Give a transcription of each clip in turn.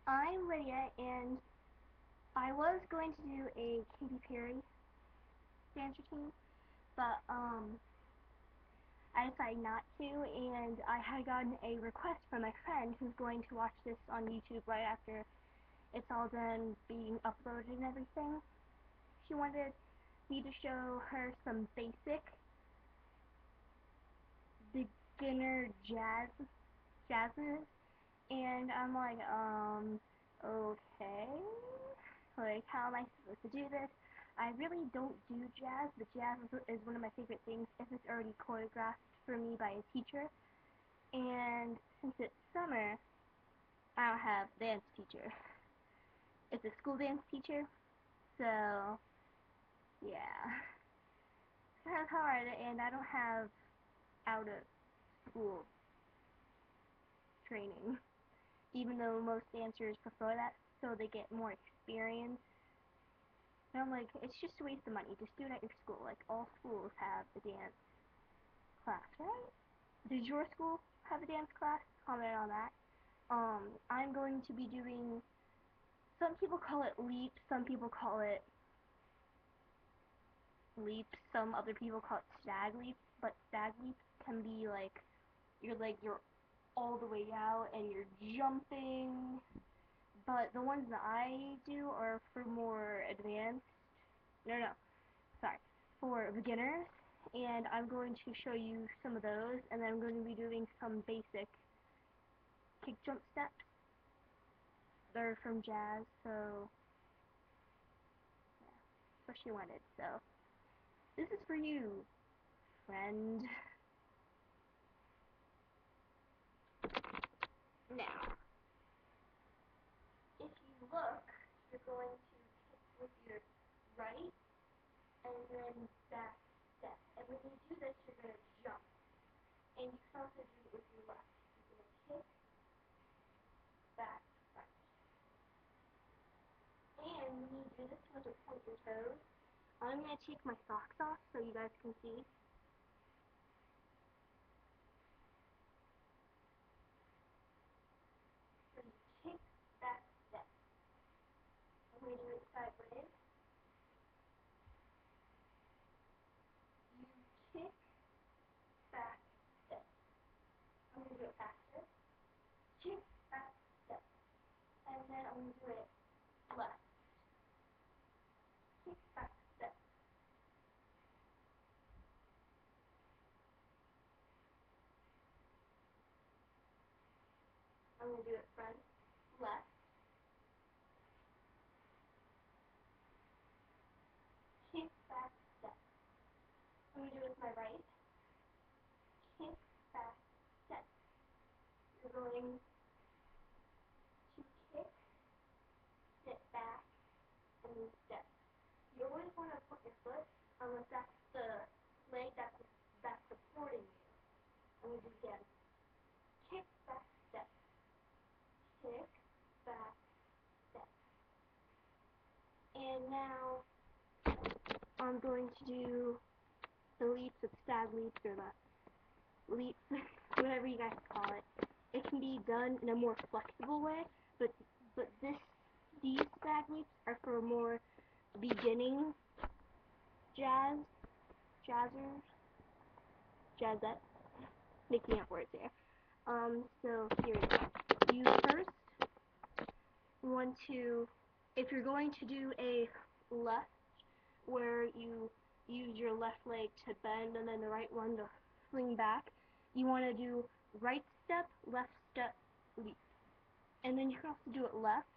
I'm Lydia, and I was going to do a Katy Perry dance routine, but I decided not to, and I had gotten a request from my friend who's going to watch this on YouTube right after it's all done being uploaded and everything. She wanted me to show her some basic beginner jazzes, and I'm like, okay. Like, how am I supposed to do this? I really don't do jazz, but jazz is one of my favorite things if it's already choreographed for me by a teacher. And since it's summer, I don't have a dance teacher. It's a school dance teacher, so yeah. It's kind of hard, and I don't have out of school training, even though most dancers prefer that so they get more experience. And I'm like, it's just a waste of money. Just do it at your school. Like, all schools have a dance class, right? Does your school have a dance class? Comment on that. I'm going to be doing, some people call it leap, some people call it leap, some other people call it stag leap, but stag leap can be like, you're all the way out and you're jumping, but the ones that I do are for more advanced, no, sorry, for beginners, and I'm going to show you some of those, and then I'm going to be doing some basic kick jump steps. They're from jazz, so yeah, that's what she wanted. So this is for you, friend. Now, if you look, you're going to kick with your right and then back step. And when you do this, you're going to jump. And you can also do it with your left. You're going to kick, back, front. And when you do this, you have to point your toes. I'm going to take my socks off so you guys can see. So you kick, back, step. I'm going to do it sideways. You kick, back, step. I'm going to do it faster. Kick, back, step. And then I'm going to do it left. Kick, back, step. I'm going to do it front, left. Kick, back, step. I'm going to do it with my right. Kick, back, step. You're going to kick, step back, and then step. You always want to put your foot, unless that's the leg that's supporting you. I'm going to do it again. Kick, back, step. Kick, back, step. And now I'm going to do the leaps of stag leaps, or the leaps, whatever you guys call it. It can be done in a more flexible way, but these stag leaps are for more beginning jazzers, jazzettes, making up words here. So here you go. You first want to, if you're going to do a left, where you use your left leg to bend and then the right one to swing back, you want to do right step, left step, leap. And then you can also do it left,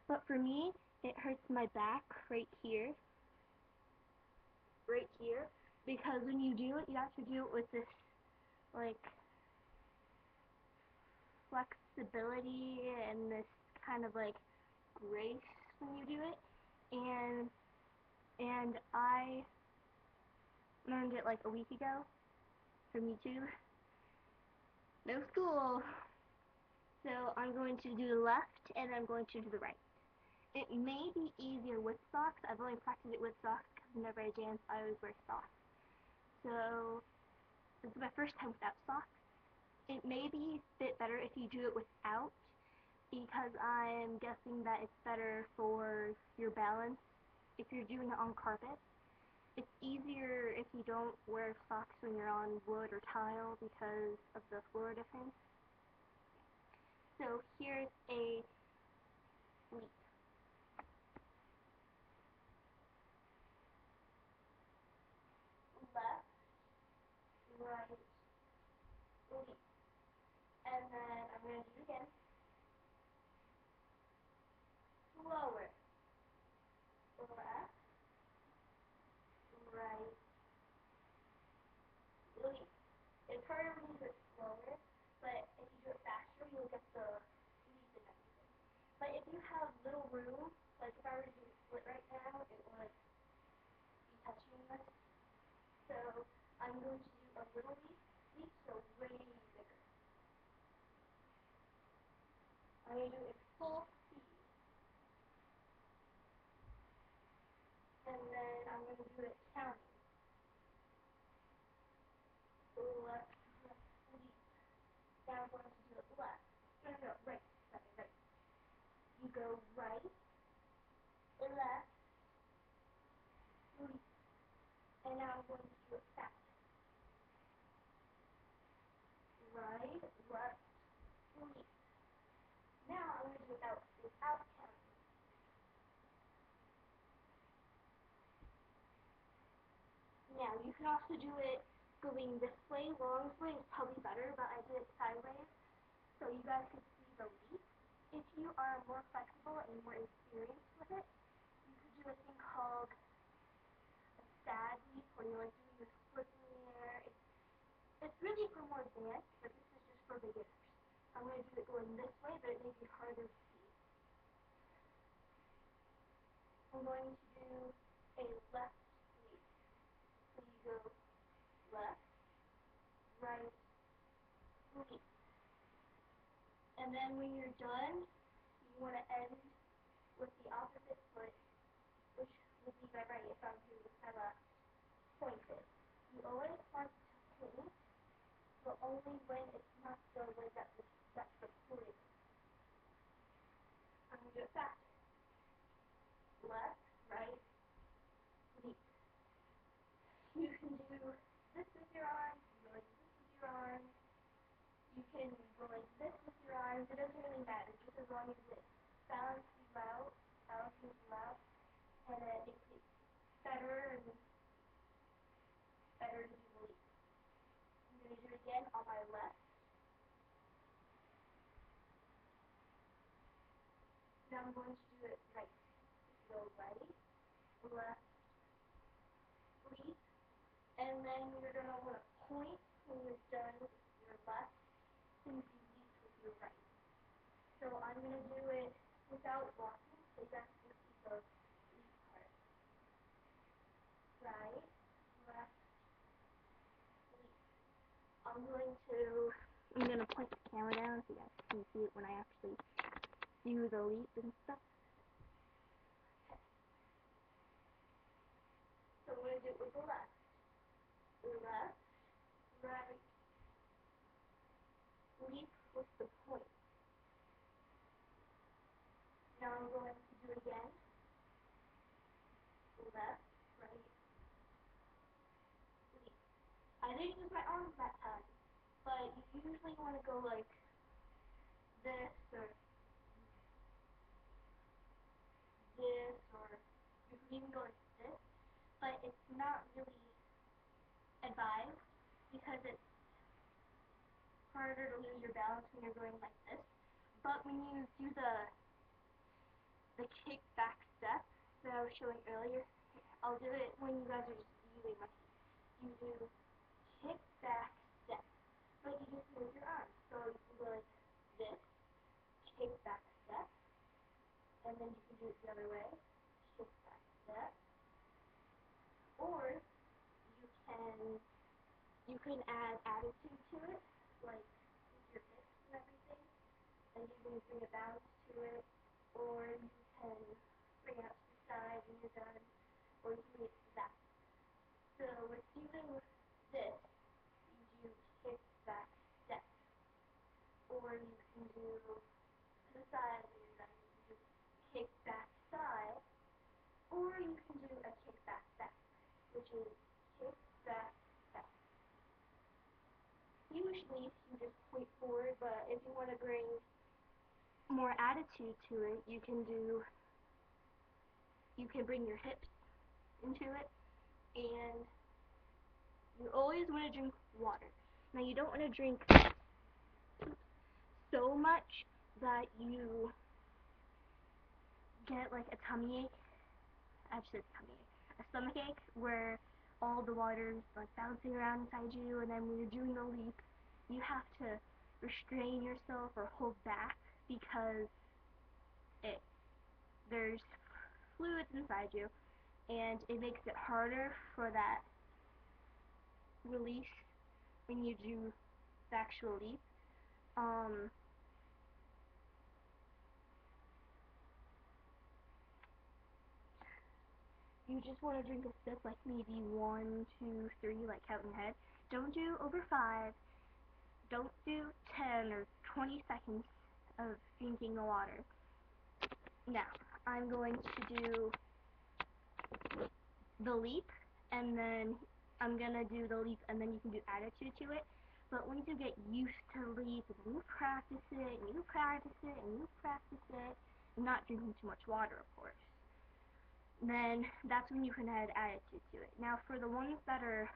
but for me, it hurts my back right here, because when you do it, you have to do it with this, like, flexibility and this kind of, like, grace when you do it, and I learned it, like, a week ago from YouTube. No school. So I'm going to do the left, and I'm going to do the right. It may be easier with socks. I've only practiced it with socks because whenever I dance, I always wear socks. So this is my first time without socks. It may be a bit better if you do it without, because I'm guessing that it's better for your balance if you're doing it on carpet. It's easier if you don't wear socks when you're on wood or tile because of the floor difference. So here's a leap. Left, right, leap. And then I'm going to do it again. Slower. Left, right, leap. It's harder when you do it slower, but if you do it faster, you'll get the leap and everything. But if you have little room, like if I were to do a split right now, it would be touching this. So I'm going to do a little leap, so way bigger. I'm going to do it full speed. And then I'm going to do it counting. Left, leap. Now I'm going to do it left. No, right. Sorry, right. You go right, left, leap. And now I'm going to do it faster. Right, left, leap. Now I'm going to do it without counting. Now you can also do it going this way. Long way is probably better, but I did it sideways so you guys can see the leap. If you are more flexible and more experienced with it, you could do a thing called a sad leap where you're like doing the split in the air. It's really for more advanced, but this is just for beginners. I'm going to do it going this way, but it may be harder to see. I'm going to do a left leap. So you go left, right, leap. And then when you're done, you want to end with the opposite foot, which would be my right if I'm doing with my left, pointed. You always want to point, but only when it's not the way that's supported. I'm going to do it faster. Left, right, leap. You can do this with your arms, you go like this with your arms. You can go like this with your arms. It doesn't really matter, just as long as it balances you out, and then it makes it better to do the leap. I'm going to do it again on my left. Now I'm going to do it right. Go right, left, leap, and then you're going to want to point when you're done with your left since you leaped with your right. So I'm going to do it without walking, so you guys can see the leap part. Right, left, leap. I'm going to point the camera down so you guys can see it when I actually do the leap and stuff. So I'm going to do it with the left. Left, right, leap with the point. Now I'm going to do it again. Left, right, leap. I didn't use my arms that time, but you usually want to go like this or this, or you can even go like this, but it's not really advised because it's harder to lose your balance when you're going like this. But when you do the kick back step that I was showing earlier, I'll do it when you guys are just using my feet. You do kick back step, but you just move your arms. So you can go like this, kick back step, and then you can do it the other way, kick back step. Or you can add attitude to it, like with your hips and everything, and you can bring a bounce to it, or you can bring it up to the side when you're done, or you can make that. So with even this, you do kick back step, or you can do to the side, and then you kick back side, or you can do a kick back back, which is kick back back. Usually you just point forward, but if you want to bring more attitude to it, you can bring your hips into it, and you always want to drink water. Now you don't want to drink so much that you get like a tummy ache. Actually, it's tummy ache. A stomach ache where all the water's like bouncing around inside you, and then when you're doing the leap, you have to restrain yourself or hold back because there's fluids inside you, and it makes it harder for that release when you do the actual leap. You just want to drink a sip, like maybe 1, 2, 3, like counting ahead. Don't do over 5. Don't do 10 or 20 seconds of drinking the water. Now, I'm going to do the leap, and then I'm going to do the leap, and then you can do attitude to it. But once you get used to leap, and you practice it, and you practice it, and you practice it, not drinking too much water, of course, then that's when you can add attitude to it. Now, for the ones that are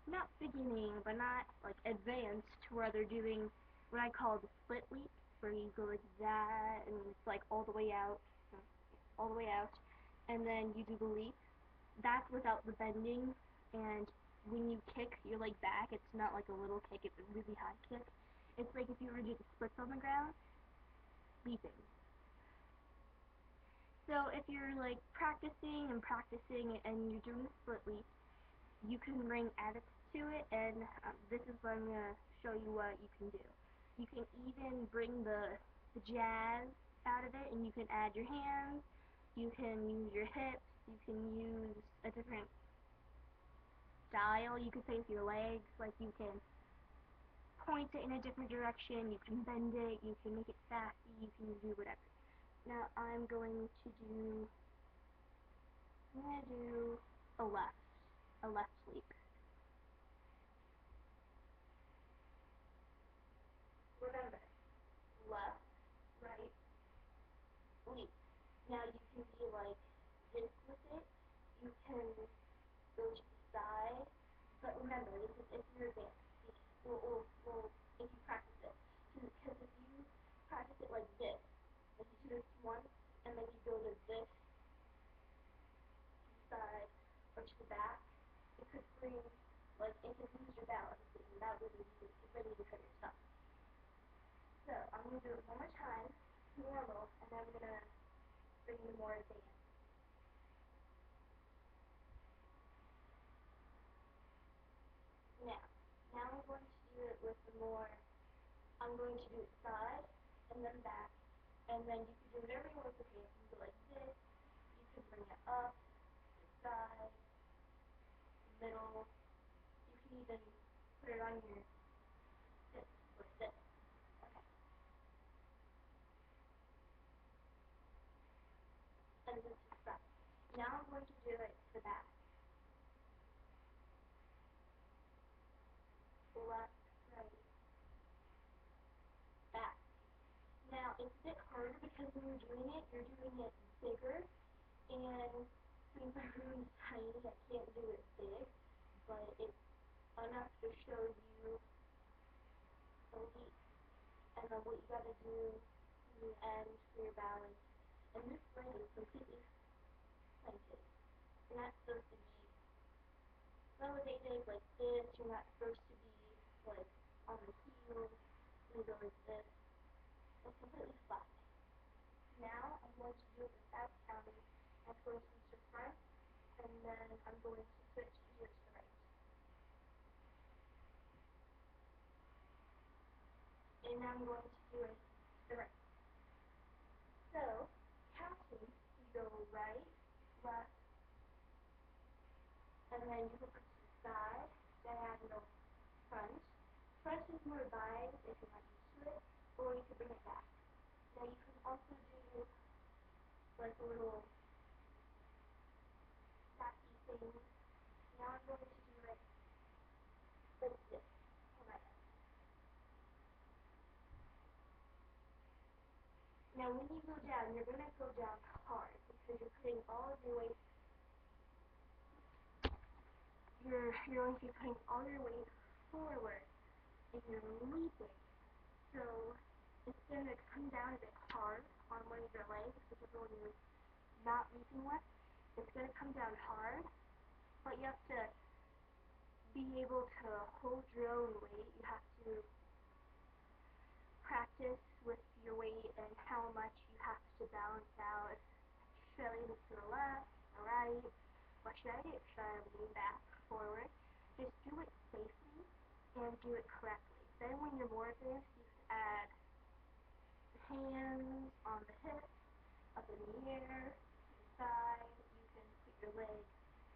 not beginning, but not like advanced, where they're doing what I call the split leap, where you go like that, and it's like all the way out, and then you do the leap. That's without the bending, and when you kick your leg back, it's not like a little kick, it's a really high kick. It's like if you were to do the splits on the ground, leaping. So if you're like practicing and you're doing the split leap, you can bring attitude to it, and this is what I'm going to show you what you can do. You can even bring the jazz out of it, and you can add your hands, you can use your hips, you can use a different style, you could say with your legs, like you can point it in a different direction, you can bend it, you can make it sassy, you can do whatever. Now I'm going to do a left leap. Remember, left, right, leap. Now you can be like this with it. You can go to the side, but remember, this is if you're advanced. If you practice it, because if you practice it like this, like you do this once, and then you go to this side or to the back, it could bring like it could lose your balance, and that would really hurt yourself. So I'm gonna do it one more time, normal, and then I'm gonna bring you more advanced. Now I'm going to do it with the more, I'm going to do it side, and then back, and then you can do whatever you want with your hands. You can go like this, you can bring it up, to the side, middle, you can even put it on your hips, like this. Okay. And then to the side. Now I'm going to do it to the back. Left, right, back. Now, it's a bit harder because when you're doing it bigger, and since my room is tiny, I can't do it big, but it's enough to show you the leap, and then what you gotta do in the end for your balance. And this leg is completely planted. You're not supposed to be elevated like this, you're not supposed to be like on the heels, you go like this. It's completely flat. Now I'm going to do it without counting. I'm going to switch to front, and then I'm going to switch gears to right. And now I'm going to do it to the right. So, counting, you go right, left, and then you flip it to the side, diagonal, front. Front is more biased if you're not used to it, or you can bring it back. Now you can like a little sassy thing. Now I'm going to do it like this on my head. Now when you go down, you're going to go down hard because you're putting all of your weight. You're going to be putting all your weight forward and you're leaping. So it's going to come down a bit hard on one of your legs, particularly when you're not leaping with. It's going to come down hard, but you have to be able to hold your own weight. You have to practice with your weight and how much you have to balance out. Should I lean to the left, the right? What should I do? Should I lean back, forward? Just do it safely and do it correctly. Then when you're more advanced, you can add hands on the hips, up in the air, to the side. You can put your leg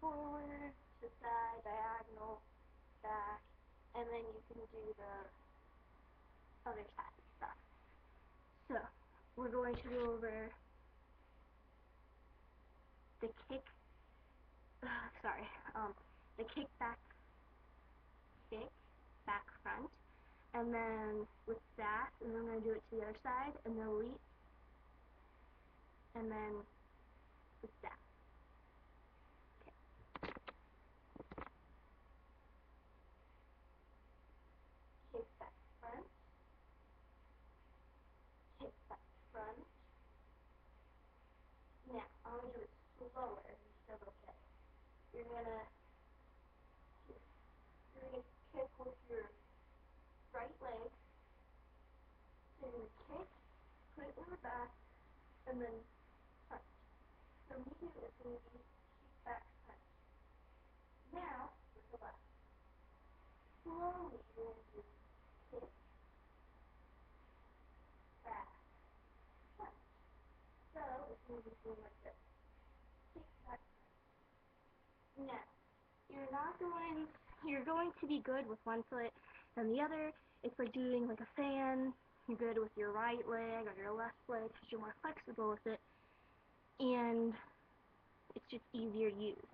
forward, to the side, diagonal, back, and then you can do the other sassy stuff. So, we're going to go over the kick, the kick back front, and then with that, and then I'm going to do it to the other side, and then leap, and then with that. Kick back front, kick back front. Now, I'm going to do it slower instead of okay. You're going to kick with your right leg, so you're going to kick, put it in the back, and then front. So immediately it's going to be kick back front. Now, with the left. Slowly you're going to do kick, back, front. So it's going to be going like this. Kick, back, front. Now, you're going to be good with one foot and the other. It's like doing like a fan. You're good with your right leg or your left leg because you're more flexible with it. And it's just easier to use.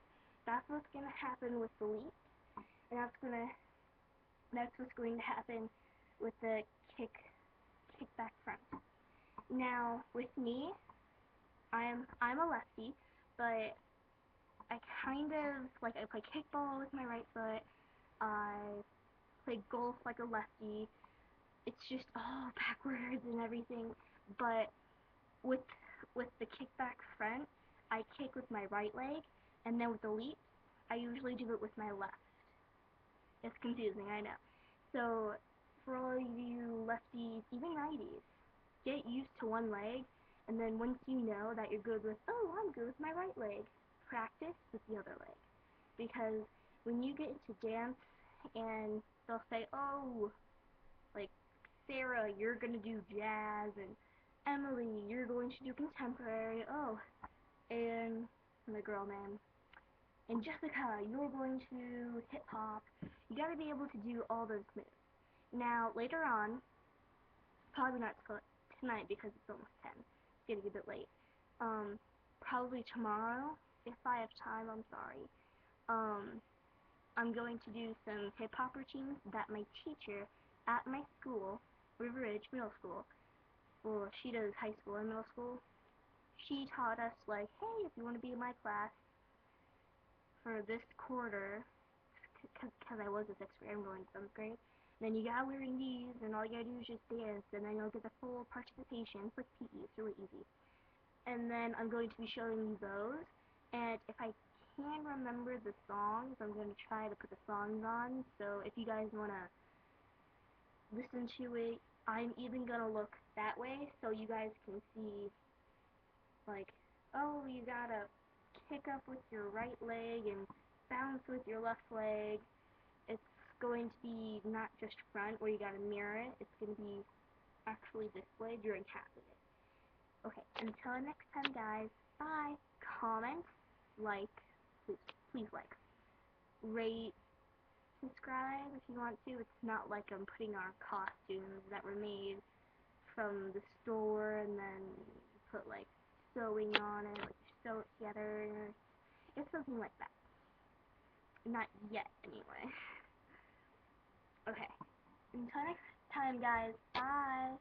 That's what's going to happen with the leap. And that's what's going to happen with the kick back front. Now, with me, I'm a lefty, but I kind of, like, I play kickball with my right foot, I play golf like a lefty, it's just all backwards and everything, but with the kick back front, I kick with my right leg, and then with the leap, I usually do it with my left. It's confusing, I know. So, for all you lefties, even righties, get used to one leg, and then once you know that you're good with, oh, I'm good with my right leg, practice with the other leg. Because when you get into dance, and they'll say, oh, like, Sarah, you're gonna do jazz, and Emily, you're going to do contemporary, oh, and the girl name, and Jessica, you're going to hip-hop. You gotta be able to do all those moves. Now, later on, probably not tonight because it's almost 10. It's getting a bit late. Probably tomorrow, if I have time, I'm sorry. I'm going to do some hip-hop routines that my teacher at my school, River Ridge Middle School, well, she does high school and middle school, she taught us, like, hey, if you want to be in my class for this quarter, because I was a 6th grade, I'm going to 7th grade, then you gotta wear these, and all you gotta do is just dance, and then you'll get the full participation. It's like PE, it's really easy. And then I'm going to be showing you those, and if I can remember the songs, I'm going to try to put the songs on, so if you guys want to listen to it, I'm even going to look that way, so you guys can see, like, oh, you gotta kick up with your right leg, and bounce with your left leg. It's going to be not just front where you gotta mirror it, it's going to be actually this way during half of it. Okay, until next time guys, bye! Comment, like, please like, rate, subscribe if you want to. It's not like I'm putting on costumes that were made from the store and then put like sewing on it, like you sew it together. It's something like that. Not yet, anyway. Okay. Until next time, guys. Bye.